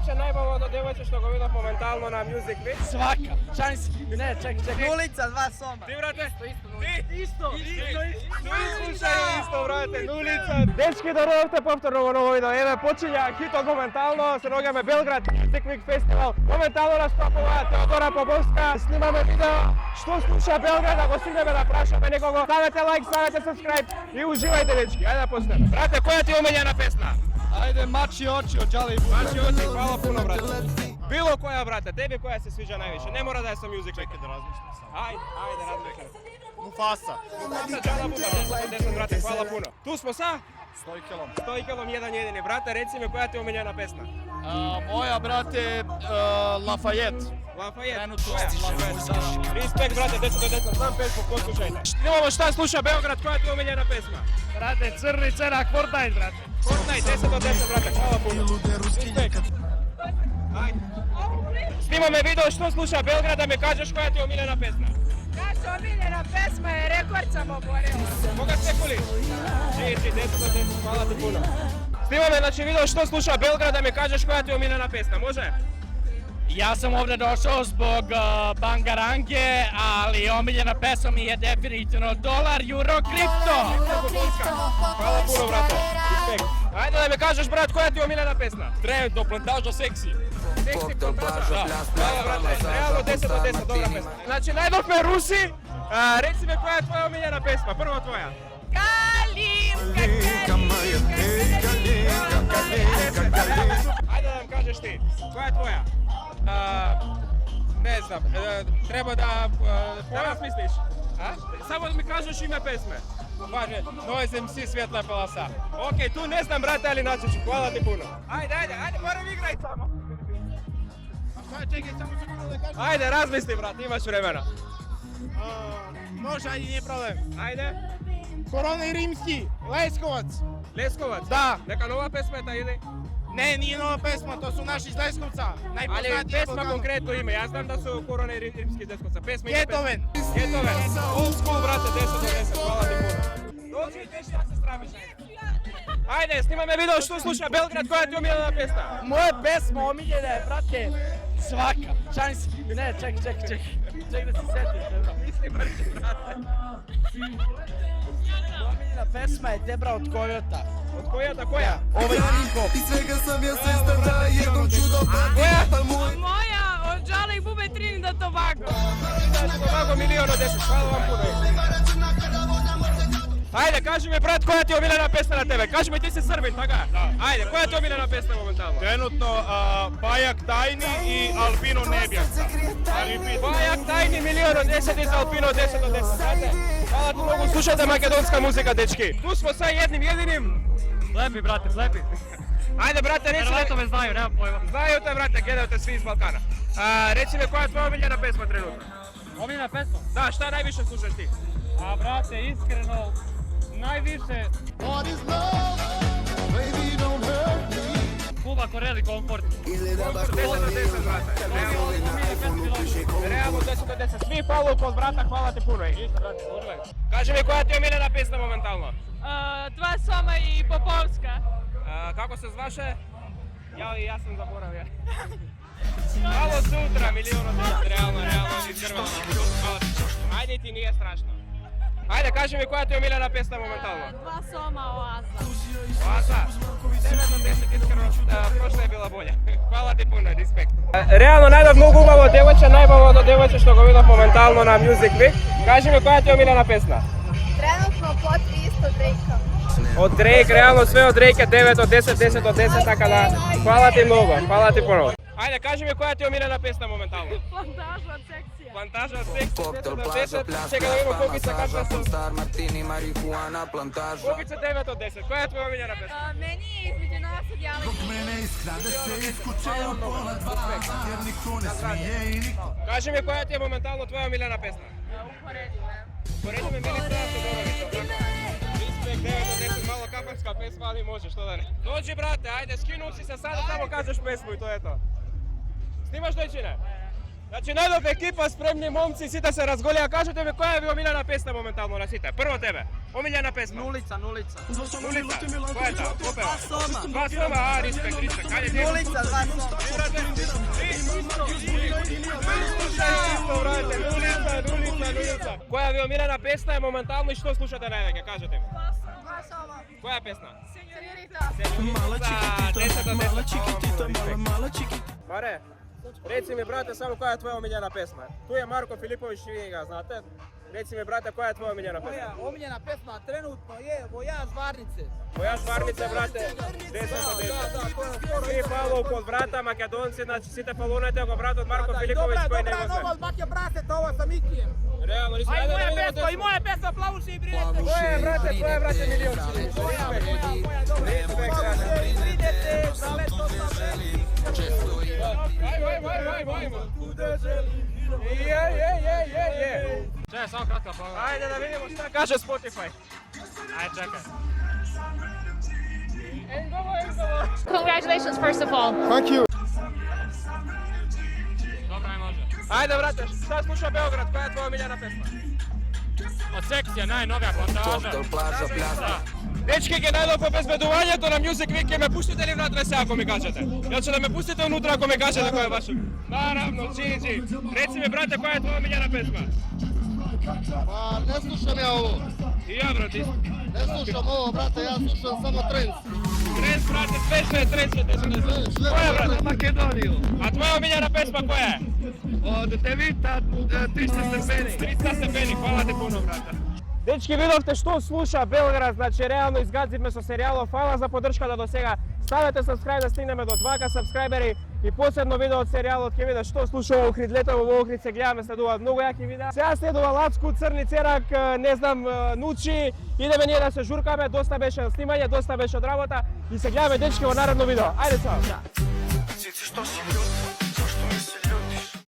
Djevojče, najbolje djevojče što ga vidim momentalno na Music Week. Svaka, šansi, ne, ček. Nulica, dva soma. Ti, brate? Isto. Slušaju isto, brate, nulica. Dečki, dorovite povtorno u novo video. Evo počinja hit od momentalno sa nogama Belgrad Music Week Festival. Momentalno nastupova Teodora Pobovska. Snimame video što sluša Belgrad, ako stigneme da prašame nekoga. Stavite like, stavite subscribe i uživajte, dečki. Ajde da počnemo. Brate, koja ti je omiljena pesma? Ajde, mači oči od Džali. Mači oči, hvala puno, brate. Bilo koja, brate, tebi koja se sviđa najviše. Ne mora da je sa Music Week. Čekaj da razmišljam samo. Ajde, razmišljam. Mufasa. Džala Buba, 10, brate, hvala puno. Tu smo sa Stojkelom. Stojkelom, jedan jedini. Brate, reci mi koja ti je omiljena pesma? Moja, brate, Lafayette. Lafayette. Trenutno. Lafayette, da. Respekt, brate, 10 do 10, znam pesmu, poslušajte. Imamo šta sluša Beograd, koja ti je omiljena pesma? Brate, crni cenak, Fortnite, brate. Fortnite, 10 do 10, brate, hvala puno. Respekt. Ajde. Snimame video što sluša Beograd, da mi kažeš koja ti je omiljena pesma. Naša omiljena pesma je Rekord sam oborila. Koga ste kuli? 10 do 10, hvala ti puno. Snimame znači video što sluša Beograd, da mi kažeš koja ti je omiljena pesma, može? Ja sam ovdje došao zbog Bangarange, ali omiljena pesma mi je definitivno dolar, euro, kripto. Hvala puno, brate. Respekt. Ajde da mi kažeš, brat, koja ti je omiljena pesma? Trenutno, Plantaža seksi. Seksi Plantaža. Hvala, brate. Realno 10 do 10, dobra pesma. Znači, najdok me Rusi, reci mi koja je tvoja omiljena pesma, prva tvoja. Ajde da nam kažeš ti, koja je tvoja? Ne znam, treba da razmisliš. Samo mi kažeš ime pesme. Važno, Noise MC Svjetla Palasa. Okej, tu ne znam, brate, ali naći ću. Hvala ti puno. Ajde, moram igrati samo. Čekaj, samo sekundu da kažem. Ajde, razmisli, brate, imaš vremena. Može, ajde, nije problem. Ajde. Korona i Rimski, Leskovac. Leskovac? Da. Neka nova pesma je ta ili? Ne, nije nova pesma, to su naši iz Leskovca. Ali pesma konkretno ime, ja znam da su Korona i Rimski iz Leskovca. Pesma ime pesma. Getoven. Getoven. Old school, brate, 10 do 10, hvala ti puno. Dođi, ideš, ja se sramiš. Ajde, snimame video što sluša Belgrad, koja ti je omiljena pesma? Moja pesma omiljena je, brate, svaka. Šansi, ne, ček. Ček da se setim, dobro. Misli brže, brate. Omiljena pesma je Debra od Kojota. Od Kojota, koja? Ovaj hip-hop. I svega sam ja svestan da jednom ću dopaditi moj. Moja od Džala i Bube Trinidad Tobago. Tobago milion od 10, hvala vam puno. Ajde, kaži mi, brat, koja ti je omiljena pesma na tebe? Kaži mi, ti si Srbin, tako? Ajde, koja ti je omiljena pesma momentalno? Trenutno Bajak Tajni i Albino Nebjaka. Bajak Tajni milion od 10 i za Alpino 10 od 10, znate? Hvala ti mogu slušati makedonska muzika, dečki. Tu smo sa jednim jedinim. Slepi, brate, slepi. Ajde, brate, reci mi. Verovatno me znaju, nemam pojma. Znaju te, brate, gledaju te svi iz Balkana. Reci mi, koja je tvoja omiljena pesma trenutno? Omiljena pesma? Da, šta najviše slušaš ti? A brate, iskreno, najviše... What is love? Baby, don't hurt me. Kuba Koreli, Komfort. Ili da baš 10 do 10, brate. Realno 10 do 10. Svi follow pod brata, hvala ti puno. Kaži mi, koja ti je omiljena pesma momentalno? Dva Soma i Popovska. Kako se zvaše? Ja sam zaboravio. Malo sutra, milion od 10, realno, iskreno. Ajde, ti nije strašno. Ajde, kaži mi, koja ti je omiljena pesma momentalno? Dva Soma Oaza. Oaza, 9 do 10, iskreno, prošla je bila bolja. Hvala ti puno, respekt. Realno, najbolje umalo djevojče, najbolje djevojče što ga vidim momentalno na Music Week. Kaži mi, koja ti je omiljena pesma? Trenutno po 300 Drake-a. Od Drake, realno sve od Drake, 9 od 10, 10 od 10, tako da hvala ti mnogo, hvala ti puno. Ajde, kaži mi, koja ti je omiljena pesma momentalno? Plantaža od sekcija. Plantaža od sekcija, 10 od 10, čekaj da vidimo kukica kakva su. Kukica 9 od 10, koja je tvoja omiljena pesma? Meni je između nas od Jelića. Kaži mi, koja ti je momentalno tvoja omiljena pesma? Uporedive. Poredi me Milica Todorović. Respekt, 9 od 10, malo kafanska pesma, ali može, što da ne. Dođi, brate, ajde, skinu si se sada, samo kažeš pesmu i to je to. Snimaš, dojčine? Значи најдов екипа, спремни момци, сите се разголија. Кажете ми која ви омилена песна моментално на сите? Прво тебе. Омилена песна. Нулица. Нулица. Која е таа? Ко пева? Два сома, а, респект. Каде ти? Нулица, два сома. Нулица. Која ви омилена песна е моментално и што слушате највеќе? Кажете ми. Која песна? Маре, реци ми, брате, само која е твоја омилена песна? Туј е Марко Филипович, вие ga знате. Реци ми, брате, која е твоја омилена песна? Моја омиljena pesma trenutno je Vojaž Varnice. Vojaž Varnice, brate, 10/10. Сви фалоу под врата, македонци, значи сите фалунете го брат од Марко Филипович кој не го Dobra, знае. ovo od Bake Braseta, ovo sa Mikijem. Реално, нисам Aj да moja видимо pesma, i moja pesma Plavuši i Brijete. Твоја е, брате, милиончи. Moja, dobra. Респект, брате. Plavuši i Brijete, za leto sa Brijete. Je. Čekaj, samo kratka pogleda. Ајде да видимо што каже Spotify. Ajde, čekaj. Congratulations, first of all. Thank you. Dobro, aj može. Ајде, брате, šta sluša Beograd? Која е твоја омилена песма? Od sekcija, najnovija plantaža. Da. Дечки, ги најдов по безбедувањето на Music Week, ќе ме пуштите ли внатре сега ако ми кажете? Јас ќе да ме пустите унутра ако ми кажете која е ваша? Наравно, Чинджи. Реци ми, брате, која е твоја омилена песма? Pa ne slušam ja ovo, И ја, брате, исто. ne slušam ovo, brate, ja slušam samo trends. Тренс, брате, све тренс, Која, брате? Makedoniju. А твоја омилена песма која е? Od Devita 300 stepeni. 300 степени, фала ти пуно, брате. Дечки, видовте што слуша Белград, значи реално изгазивме со серијалот. Фала за поддршката до сега. Ставете subscribe да стигнеме до 2K сабскрајбери и последно видео од серијалот ќе видите што слуша во Охрид. Летово во Охрид се гледаме, следуваат многу јаки видеа. Сега следува Лацку, Црни Церак, не знам, Нучи. Идеме ние да се журкаме, доста беше снимање, доста беше од работа и се гледаме, дечки, во наредно видео. Ајде, чао!